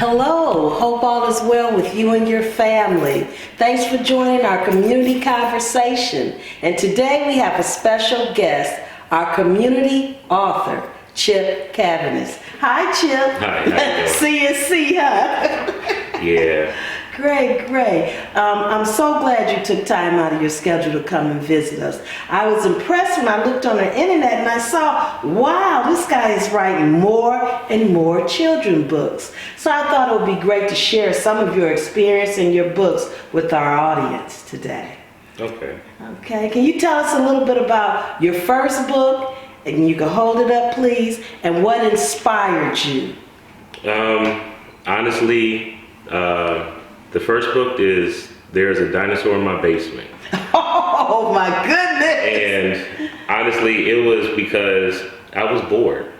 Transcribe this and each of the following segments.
Hello, hope all is well with you and your family. Thanks for joining our community conversation. And today we have a special guest, our community author, Chip Caviness. Hi, Chip. Hi, how you doing? CSC, huh? Yeah. Great. I'm so glad you took time out of your schedule to come and visit us. I was impressed when I looked on the internet and I saw, wow, this guy is writing more and more children's books. So I thought it would be great to share some of your experience and your books with our audience today. Okay. Okay, can you tell us a little bit about your first book, and you can hold it up, please, and what inspired you? Honestly, the first book is There's a Dinosaur in My Basement. Oh my goodness! And honestly, it was because I was bored.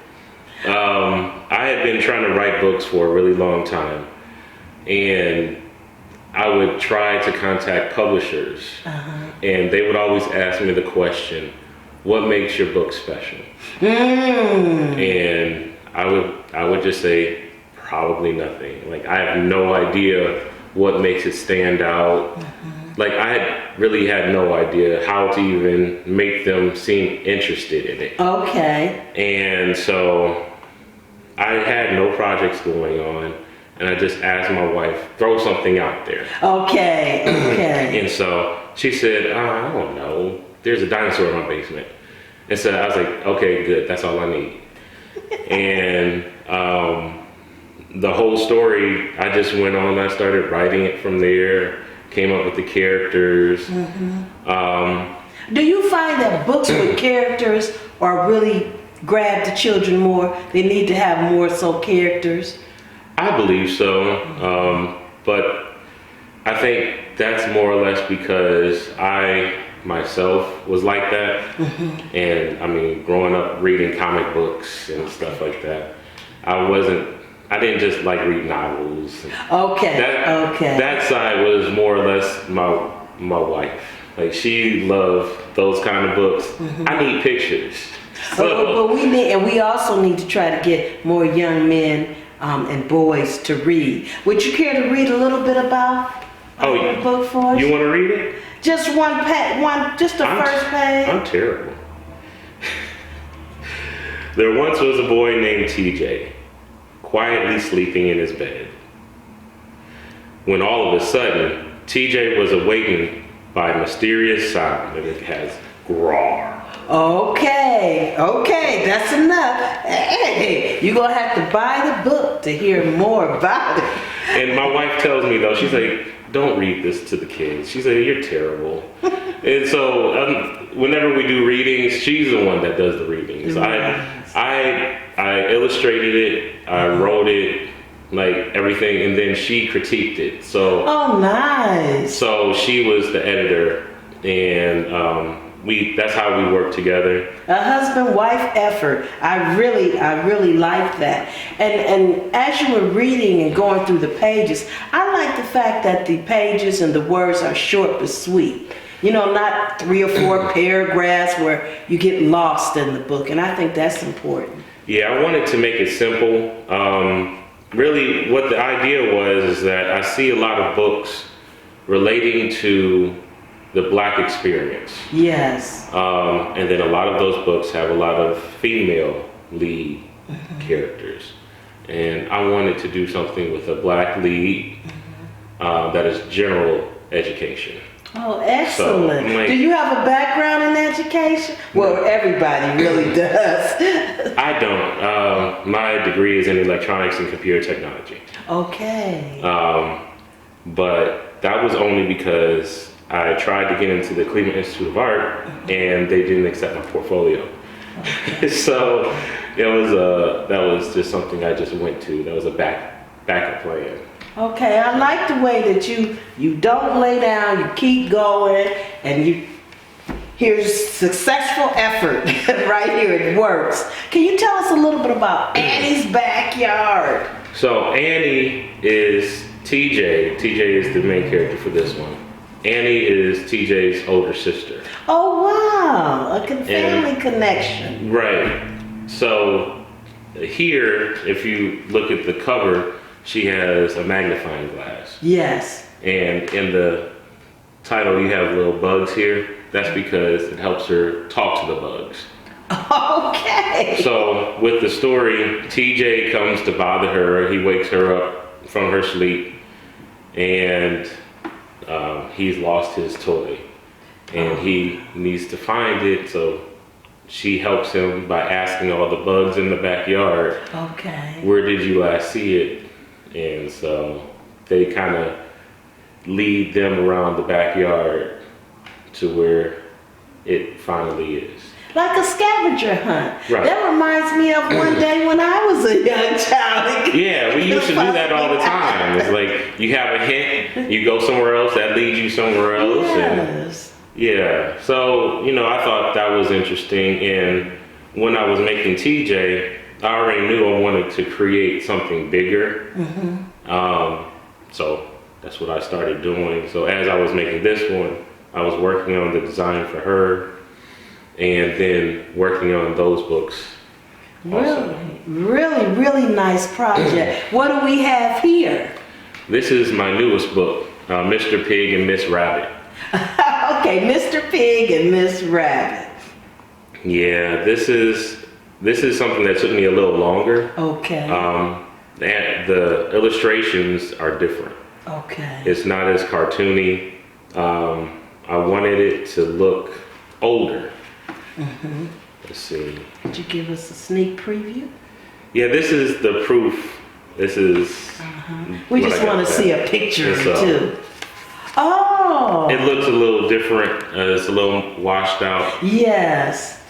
I had been trying to write books for a really long time, and I would try to contact publishers, and they would always ask me the question, what makes your book special? And I would just say, probably nothing. Like, I have no idea what makes it stand out. Like, I really had no idea how to even make them seem interested in it. Okay. And so I had no projects going on, and I just asked my wife, throw something out there. Okay. And so she said, I don't know, there's a dinosaur in my basement. And so I was like, okay, good, that's all I need. And the whole story, I just went on, I started writing it from there, came up with the characters. Do you find that books with characters are really grab the children more? They need to have more so characters? I believe so, but I think that's more or less because I myself was like that. And I mean, growing up reading comic books and stuff like that, I didn't just like read novels. Okay. That side was more or less my wife. Like, she loved those kind of books. I need pictures. So, but we also need to try to get more young men and boys to read. Would you care to read a little bit about your book for us? You want to read it? Just just the first page. I'm terrible. There once was a boy named TJ, quietly sleeping in his bed, when all of a sudden, TJ was awakened by a mysterious sound, and it has groar. Okay, that's enough. Hey, you're gonna have to buy the book to hear more about it. And my wife tells me, though, she's like, don't read this to the kids. She's like, you're terrible. And so whenever we do readings, she's the one that does the readings. I illustrated it, I wrote it, like everything, and then she critiqued it. So nice. So she was the editor, and that's how we work together. A husband-wife effort. I really like that. And as you were reading and going through the pages, I like the fact that the pages and the words are short but sweet. You know, not 3 or 4 paragraphs where you get lost in the book, and I think that's important. Yeah, I wanted to make it simple. Really, what the idea was is that I see a lot of books relating to the Black experience. Yes. And then a lot of those books have a lot of female lead characters. And I wanted to do something with a Black lead that is general education. Oh, excellent. So, do you have a background in education? Well, everybody really does. I don't. My degree is in electronics and computer technology. Okay. But that was only because I tried to get into the Cleveland Institute of Art, and they didn't accept my portfolio. Okay. So that was just something I just went to. That was a backup plan. Okay, I like the way that you don't lay down, you keep going, and here's successful effort right here, it works. Can you tell us a little bit about Annie's backyard? So Annie is TJ. TJ is the main character for this one. Annie is TJ's older sister. Oh wow, a family connection. Right. So here, if you look at the cover, she has a magnifying glass. Yes. And in the title, you have little bugs here. That's because it helps her talk to the bugs. Okay. So with the story, TJ comes to bother her. He wakes her up from her sleep, and he's lost his toy, and he needs to find it. So she helps him by asking all the bugs in the backyard, okay, where did you last see it? And so they kind of lead them around the backyard to where it finally is. Like a scavenger hunt. Right. That reminds me of one day when I was a young child. Yeah, we used to do that all the time. It's like you have a hint, you go somewhere else, that leads you somewhere else. Yes. And yeah, so, I thought that was interesting. And when I was making TJ, I already knew I wanted to create something bigger. So that's what I started doing. So as I was making this one, I was working on the design for her, and then working on those books. Also. Really nice project. What do we have here? This is my newest book, Mr. Pig and Miss Rabbit. Okay, Mr. Pig and Miss Rabbit. Yeah, this is something that took me a little longer. Okay. And the illustrations are different. Okay. It's not as cartoony. I wanted it to look older. Let's see. Could you give us a sneak preview? Yeah, this is the proof. This is. We just want to see a picture too. Oh. It looks a little different. It's a little washed out. Yes.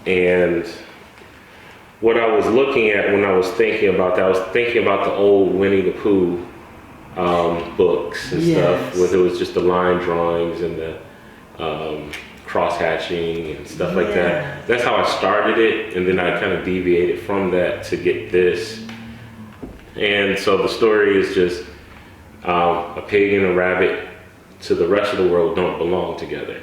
And what I was looking at when I was thinking about that, I was thinking about the old Winnie the Pooh books and stuff, where it was just the line drawings and the cross hatching and stuff like that. That's how I started it, and then I kind of deviated from that to get this. And so the story is just a pig and a rabbit to the rest of the world don't belong together,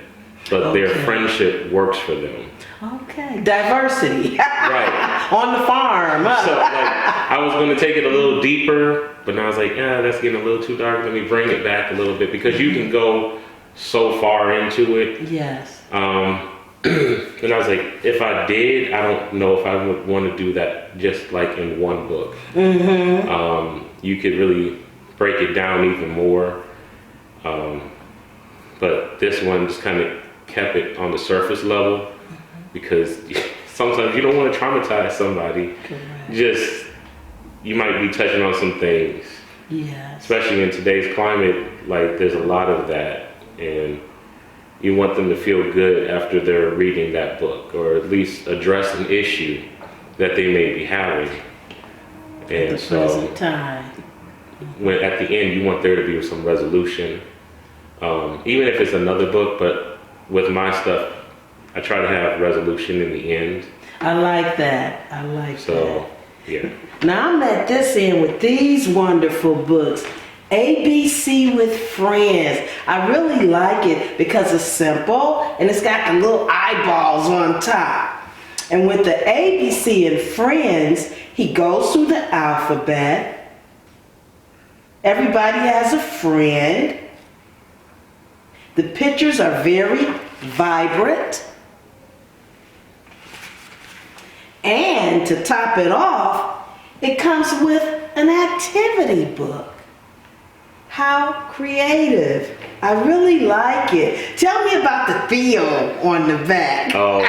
but their friendship works for them. Okay, diversity. Right. On the farm. So I was going to take it a little deeper, but now I was like, that's getting a little too dark. Let me bring it back a little bit, because you can go so far into it. Yes. And I was like, if I did, I don't know if I would want to do that just like in one book. You could really break it down even more. But this one just kind of kept it on the surface level, because sometimes you don't want to traumatize somebody. Correct. You might be touching on some things. Yes. Especially in today's climate, like there's a lot of that, and you want them to feel good after they're reading that book, or at least address an issue that they may be having. And so, present time. When at the end you want there to be some resolution, even if it's another book. But with my stuff, I try to have resolution in the end. I like that. I like that. So, yeah. Now I'm at this end with these wonderful books. ABC with Friends. I really like it because it's simple and it's got the little eyeballs on top. And with the ABC and Friends, he goes through the alphabet. Everybody has a friend. The pictures are very vibrant. And to top it off, it comes with an activity book. How creative. I really like it. Tell me about the feel on the back. Oh,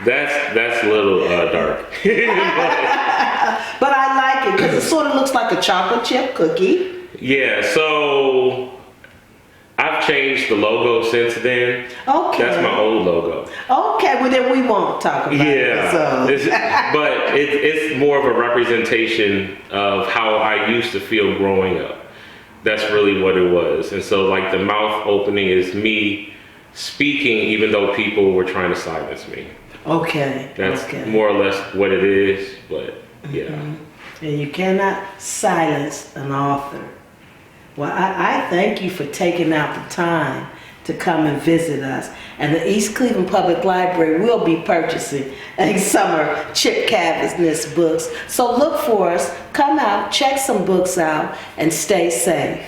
that's a little dark. But I like it because it sort of looks like a chocolate chip cookie. Yeah, so I've changed the logo since then. Okay. That's my old logo. Okay, well then we won't talk about it. So. But it's more of a representation of how I used to feel growing up. That's really what it was. And so like the mouth opening is me speaking even though people were trying to silence me. Okay. That's more or less what it is, but yeah. And you cannot silence an author. Well, I thank you for taking out the time to come and visit us. And the East Cleveland Public Library will be purchasing a summer Chip Caviness books. So look for us, come out, check some books out, and stay safe.